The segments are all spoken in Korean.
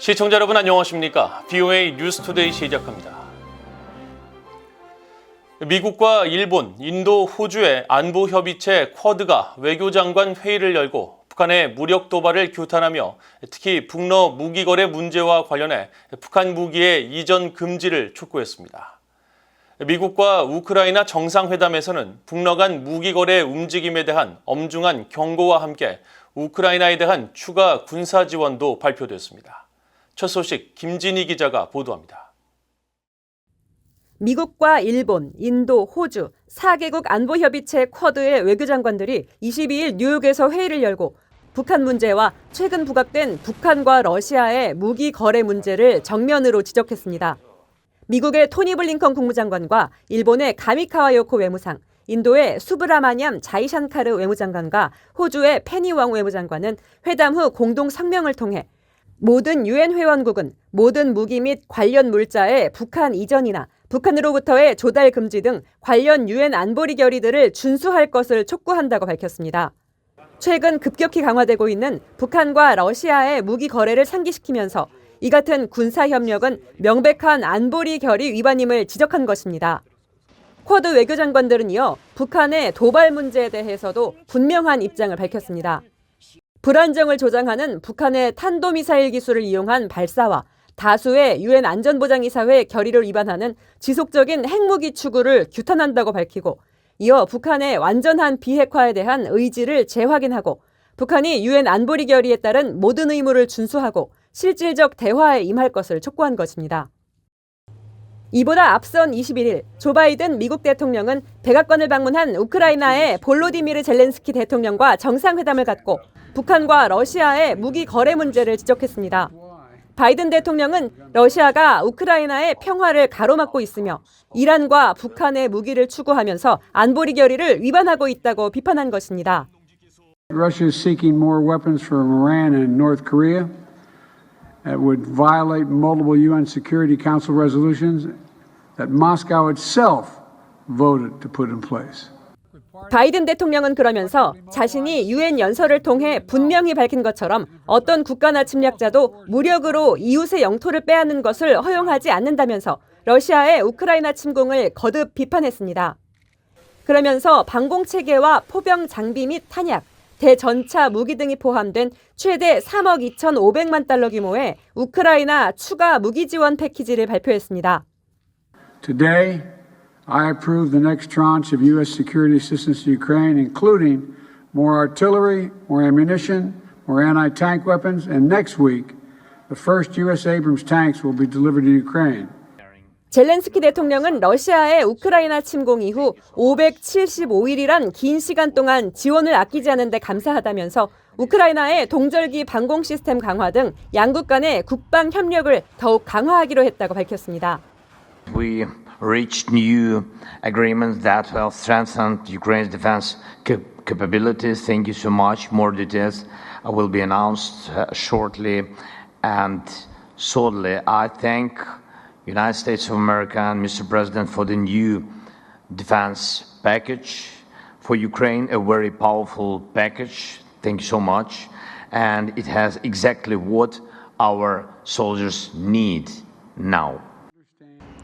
시청자 여러분 안녕하십니까? VOA 뉴스투데이 시작합니다. 미국과 일본, 인도, 호주의 안보협의체 쿼드가 외교장관 회의를 열고 북한의 무력 도발을 규탄하며 특히 북러 무기거래 문제와 관련해 북한 무기의 이전 금지를 촉구했습니다. 미국과 우크라이나 정상회담에서는 북러 간 무기거래 움직임에 대한 엄중한 경고와 함께 우크라이나에 대한 추가 군사 지원도 발표됐습니다. 첫 소식 김진희 기자가 보도합니다. 미국과 일본, 인도, 호주 4개국 안보협의체 쿼드의 외교장관들이 22일 뉴욕에서 회의를 열고 북한 문제와 최근 부각된 북한과 러시아의 무기 거래 문제를 정면으로 지적했습니다. 미국의 토니 블링컨 국무장관과 일본의 가미카와 요코 외무상, 인도의 수브라마냠 자이샨카르 외무장관과 호주의 페니 왕 외무장관은 회담 후 공동 성명을 통해 모든 유엔 회원국은 모든 무기 및 관련 물자의 북한 이전이나 북한으로부터의 조달 금지 등 관련 유엔 안보리 결의들을 준수할 것을 촉구한다고 밝혔습니다. 최근 급격히 강화되고 있는 북한과 러시아의 무기 거래를 상기시키면서 이 같은 군사 협력은 명백한 안보리 결의 위반임을 지적한 것입니다. 쿼드 외교장관들은 이어 북한의 도발 문제에 대해서도 분명한 입장을 밝혔습니다. 불안정을 조장하는 북한의 탄도미사일 기술을 이용한 발사와 다수의 유엔 안전보장이사회 결의를 위반하는 지속적인 핵무기 추구를 규탄한다고 밝히고 이어 북한의 완전한 비핵화에 대한 의지를 재확인하고 북한이 유엔 안보리 결의에 따른 모든 의무를 준수하고 실질적 대화에 임할 것을 촉구한 것입니다. 이보다 앞선 21일 조 바이든 미국 대통령은 백악관을 방문한 우크라이나의 볼로디미르 젤렌스키 대통령과 정상회담을 갖고 북한과 러시아의 무기 거래 문제를 지적했습니다. 바이든 대통령은 러시아가 우크라이나의 평화를 가로막고 있으며 이란과 북한의 무기를 추구하면서 안보리 결의를 위반하고 있다고 비판한 것입니다. Russia is seeking more weapons from Iran and North Korea that would violate multiple UN Security Council resolutions that Moscow itself voted to put in place. 바이든 대통령은 그러면서 자신이 유엔 연설을 통해 분명히 밝힌 것처럼 어떤 국가나 침략자도 무력으로 이웃의 영토를 빼앗는 것을 허용하지 않는다면서 러시아의 우크라이나 침공을 거듭 비판했습니다. 그러면서 방공체계와 포병 장비 및 탄약, 대전차 무기 등이 포함된 최대 3억 2,500만 달러 규모의 우크라이나 추가 무기 지원 패키지를 발표했습니다. Today, I approve the next tranche of U.S. security assistance to Ukraine, including more artillery, more ammunition, more anti-tank weapons, and next week, the first U.S. Abrams tanks will be delivered to Ukraine. 젤렌스키 대통령은 러시아의 우크라이나 침공 이후 575일이란 긴 시간 동안 지원을 아끼지 않은 데 감사하다면서 우크라이나의 동절기 방공 시스템 강화 등 양국 간의 국방 협력을 더욱 강화하기로 했다고 밝혔습니다. We reached new agreements that will strengthen Ukraine's defense capabilities. Thank you so much. More details will be announced shortly. And solely, I thank United States of America and Mr. President for the new defense package for Ukraine, a very powerful package. Thank you so much. And it has exactly what our soldiers need now.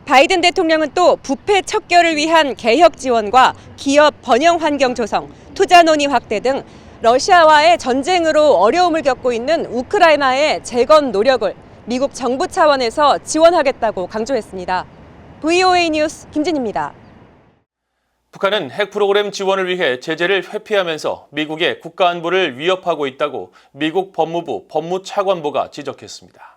바이든 대통령은 또 부패 척결을 위한 개혁 지원과 기업 번영 환경 조성, 투자 논의 확대 등 러시아와의 전쟁으로 어려움을 겪고 있는 우크라이나의 재건 노력을 미국 정부 차원에서 지원하겠다고 강조했습니다. VOA 뉴스 김진희입니다. 북한은 핵 프로그램 지원을 위해 제재를 회피하면서 미국의 국가안보를 위협하고 있다고 미국 법무부 법무차관보가 지적했습니다.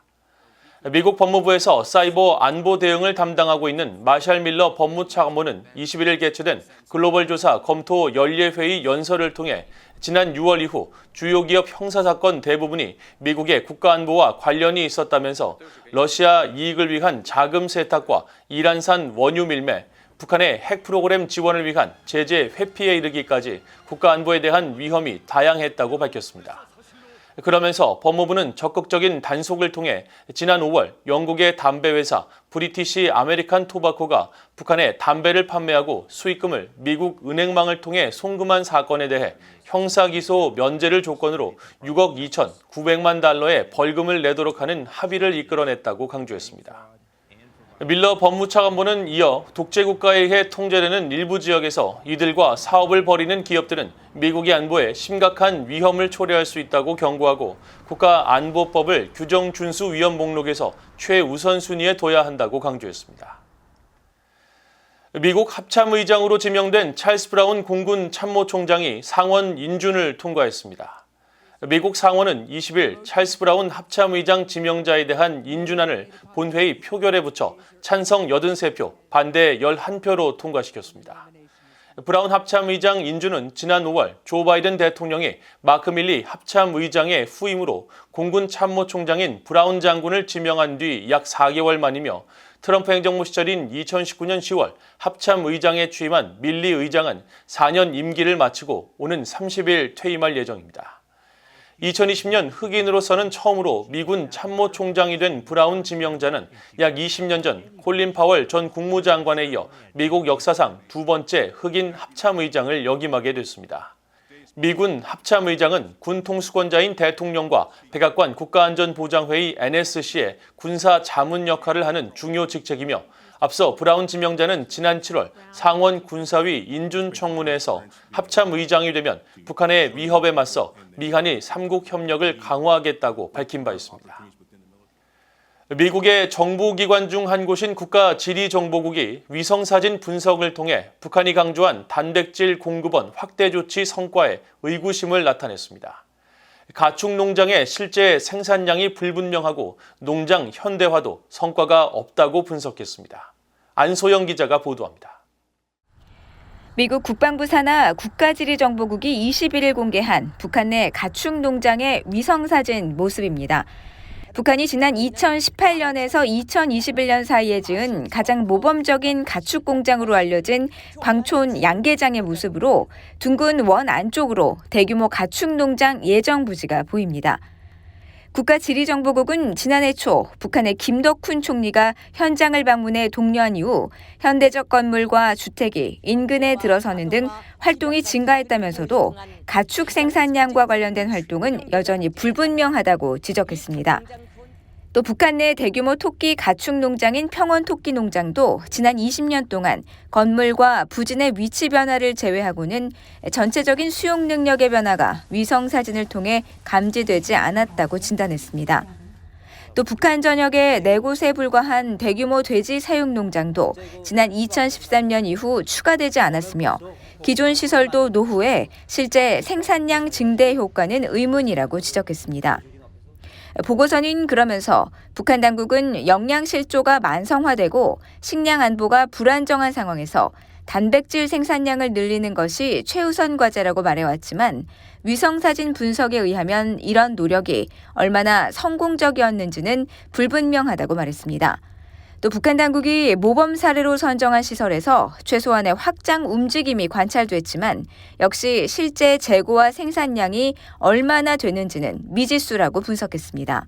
미국 법무부에서 사이버 안보 대응을 담당하고 있는 마샬 밀러 법무차관보는 21일 개최된 글로벌 조사 검토 연례회의 연설을 통해 지난 6월 이후 주요 기업 형사사건 대부분이 미국의 국가안보와 관련이 있었다면서 러시아 이익을 위한 자금 세탁과 이란산 원유 밀매, 북한의 핵 프로그램 지원을 위한 제재 회피에 이르기까지 국가안보에 대한 위험이 다양했다고 밝혔습니다. 그러면서 법무부는 적극적인 단속을 통해 지난 5월 영국의 담배 회사 브리티시 아메리칸 토바코가 북한에 담배를 판매하고 수익금을 미국 은행망을 통해 송금한 사건에 대해 형사기소 면제를 조건으로 6억 2,900만 달러의 벌금을 내도록 하는 합의를 이끌어냈다고 강조했습니다. 밀러 법무차관보는 이어 독재국가에 의해 통제되는 일부 지역에서 이들과 사업을 벌이는 기업들은 미국의 안보에 심각한 위험을 초래할 수 있다고 경고하고 국가안보법을 규정 준수 위험 목록에서 최우선 순위에 둬야 한다고 강조했습니다. 미국 합참의장으로 지명된 찰스 브라운 공군 참모총장이 상원 인준을 통과했습니다. 미국 상원은 20일 찰스 브라운 합참의장 지명자에 대한 인준안을 본회의 표결에 붙여 찬성 83표, 반대 11표로 통과시켰습니다. 브라운 합참의장 인준은 지난 5월 조 바이든 대통령이 마크 밀리 합참의장의 후임으로 공군 참모총장인 브라운 장군을 지명한 뒤 약 4개월 만이며 트럼프 행정부 시절인 2019년 10월 합참의장에 취임한 밀리 의장은 4년 임기를 마치고 오는 30일 퇴임할 예정입니다. 2020년 흑인으로서는 처음으로 미군 참모총장이 된 브라운 지명자는 약 20년 전 콜린 파월 전 국무장관에 이어 미국 역사상 두 번째 흑인 합참의장을 역임하게 됐습니다. 미군 합참의장은 군 통수권자인 대통령과 백악관 국가안전보장회의 NSC의 군사 자문 역할을 하는 중요 직책이며 앞서 브라운 지명자는 지난 7월 상원 군사위 인준청문회에서 합참의장이 되면 북한의 위협에 맞서 미한이 삼국 협력을 강화하겠다고 밝힌 바 있습니다. 미국의 정보기관 중 한 곳인 국가지리정보국이 위성사진 분석을 통해 북한이 강조한 단백질 공급원 확대 조치 성과에 의구심을 나타냈습니다. 가축 농장의 실제 생산량이 불분명하고 농장 현대화도 성과가 없다고 분석했습니다. 안소영 기자가 보도합니다. 미국 국방부 산하 국가지리정보국이 21일 공개한 북한 내 가축 농장의 위성사진 모습입니다. 북한이 지난 2018년에서 2021년 사이에 지은 가장 모범적인 가축 공장으로 알려진 광촌 양계장의 모습으로 둥근 원 안쪽으로 대규모 가축 농장 예정 부지가 보입니다. 국가지리정보국은 지난해 초 북한의 김덕훈 총리가 현장을 방문해 독려한 이후 현대적 건물과 주택이 인근에 들어서는 등 활동이 증가했다면서도 가축 생산량과 관련된 활동은 여전히 불분명하다고 지적했습니다. 또 북한 내 대규모 토끼 가축 농장인 평원 토끼 농장도 지난 20년 동안 건물과 부지 내 위치 변화를 제외하고는 전체적인 수용 능력의 변화가 위성 사진을 통해 감지되지 않았다고 진단했습니다. 또 북한 전역의 4곳에 불과한 대규모 돼지 사육 농장도 지난 2013년 이후 추가되지 않았으며 기존 시설도 노후에 실제 생산량 증대 효과는 의문이라고 지적했습니다. 보고서는 그러면서 북한 당국은 영양 실조가 만성화되고 식량 안보가 불안정한 상황에서 단백질 생산량을 늘리는 것이 최우선 과제라고 말해왔지만 위성사진 분석에 의하면 이런 노력이 얼마나 성공적이었는지는 불분명하다고 말했습니다. 또 북한 당국이 모범 사례로 선정한 시설에서 최소한의 확장 움직임이 관찰됐지만 역시 실제 재고와 생산량이 얼마나 되는지는 미지수라고 분석했습니다.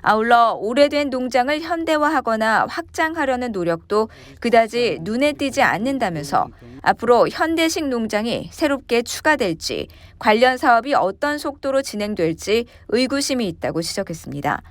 아울러 오래된 농장을 현대화하거나 확장하려는 노력도 그다지 눈에 띄지 않는다면서 앞으로 현대식 농장이 새롭게 추가될지 관련 사업이 어떤 속도로 진행될지 의구심이 있다고 지적했습니다.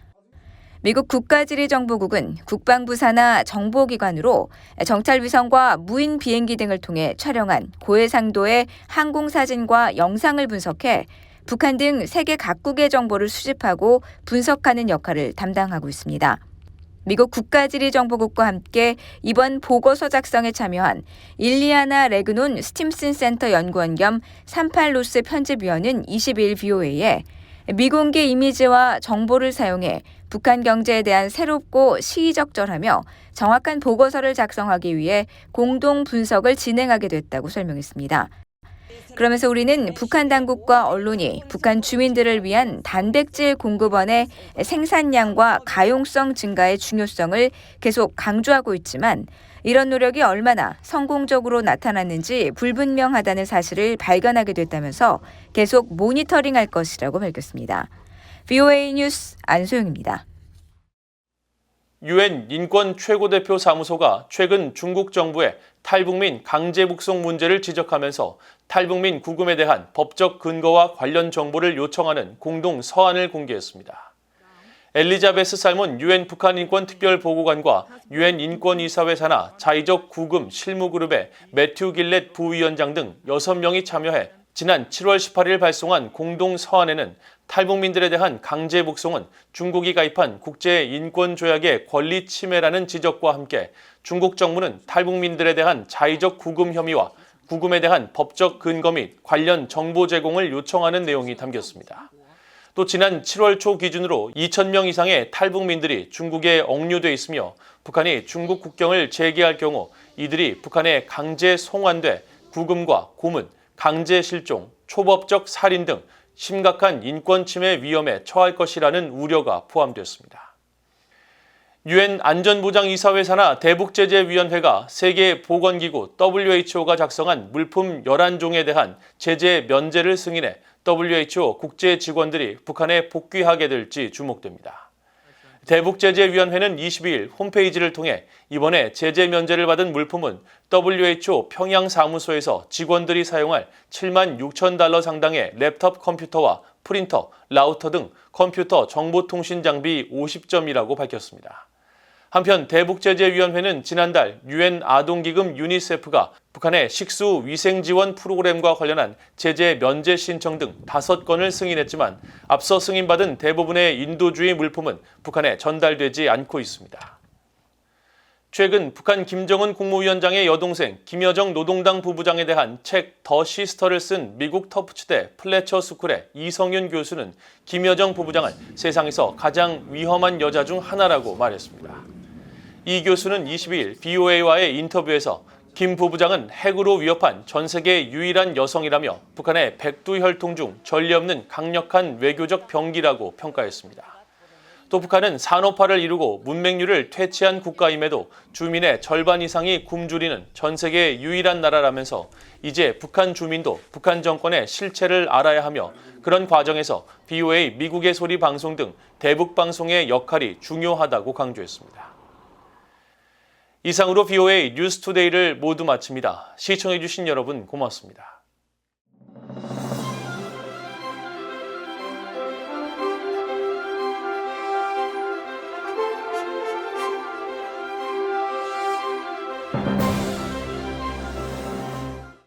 미국 국가지리정보국은 국방부 산하 정보기관으로 정찰위성과 무인 비행기 등을 통해 촬영한 고해상도의 항공사진과 영상을 분석해 북한 등 세계 각국의 정보를 수집하고 분석하는 역할을 담당하고 있습니다. 미국 국가지리정보국과 함께 이번 보고서 작성에 참여한 일리아나 레그논 스팀슨 센터 연구원 겸 38로스 편집위원은 22일 VOA에 미공개 이미지와 정보를 사용해 북한 경제에 대한 새롭고 시의적절하며 정확한 보고서를 작성하기 위해 공동 분석을 진행하게 됐다고 설명했습니다. 그러면서 우리는 북한 당국과 언론이 북한 주민들을 위한 단백질 공급원의 생산량과 가용성 증가의 중요성을 계속 강조하고 있지만 이런 노력이 얼마나 성공적으로 나타났는지 불분명하다는 사실을 발견하게 됐다면서 계속 모니터링할 것이라고 밝혔습니다. VOA 뉴스 안소영입니다. 유엔 인권 최고대표 사무소가 최근 중국 정부의 탈북민 강제 북송 문제를 지적하면서 탈북민 구금에 대한 법적 근거와 관련 정보를 요청하는 공동 서한을 공개했습니다. 엘리자베스 살몬 유엔 북한 인권 특별보고관과 유엔 인권이사회 산하 자의적 구금 실무그룹의 매튜 길렛 부위원장 등 6명이 참여해 지난 7월 18일 발송한 공동 서한에는 탈북민들에 대한 강제 북송은 중국이 가입한 국제인권조약의 권리 침해라는 지적과 함께 중국 정부는 탈북민들에 대한 자의적 구금 혐의와 구금에 대한 법적 근거 및 관련 정보 제공을 요청하는 내용이 담겼습니다. 또 지난 7월 초 기준으로 2,000명 이상의 탈북민들이 중국에 억류돼 있으며 북한이 중국 국경을 재개할 경우 이들이 북한에 강제 송환돼 구금과 고문, 강제 실종, 초법적 살인 등 심각한 인권 침해 위험에 처할 것이라는 우려가 포함되었습니다. 유엔 안전보장이사회 산하 대북제재위원회가 세계보건기구 WHO가 작성한 물품 11종에 대한 제재 면제를 승인해 WHO 국제 직원들이 북한에 복귀하게 될지 주목됩니다. 대북제재위원회는 22일 홈페이지를 통해 이번에 제재 면제를 받은 물품은 WHO 평양사무소에서 직원들이 사용할 7만 6천 달러 상당의 랩톱 컴퓨터와 프린터, 라우터 등 컴퓨터 정보통신 장비 50점이라고 밝혔습니다. 한편 대북제재위원회는 지난달 유엔 아동기금 유니세프가 북한의 식수 위생 지원 프로그램과 관련한 제재 면제 신청 등 5건을 승인했지만 앞서 승인받은 대부분의 인도주의 물품은 북한에 전달되지 않고 있습니다. 최근 북한 김정은 국무위원장의 여동생 김여정 노동당 부부장에 대한 책 더 시스터를 쓴 미국 터프치대 플래처 스쿨의 이성윤 교수는 김여정 부부장을 세상에서 가장 위험한 여자 중 하나라고 말했습니다. 이 교수는 22일 VOA와의 인터뷰에서 김 부부장은 핵으로 위협한 전 세계 유일한 여성이라며 북한의 백두혈통 중 전례 없는 강력한 외교적 병기라고 평가했습니다. 또 북한은 산업화를 이루고 문맹률을 퇴치한 국가임에도 주민의 절반 이상이 굶주리는 전 세계 유일한 나라라면서 이제 북한 주민도 북한 정권의 실체를 알아야 하며 그런 과정에서 VOA 미국의 소리 방송 등 대북 방송의 역할이 중요하다고 강조했습니다. 이상으로 VOA 뉴스투데이를 모두 마칩니다. 시청해주신 여러분 고맙습니다.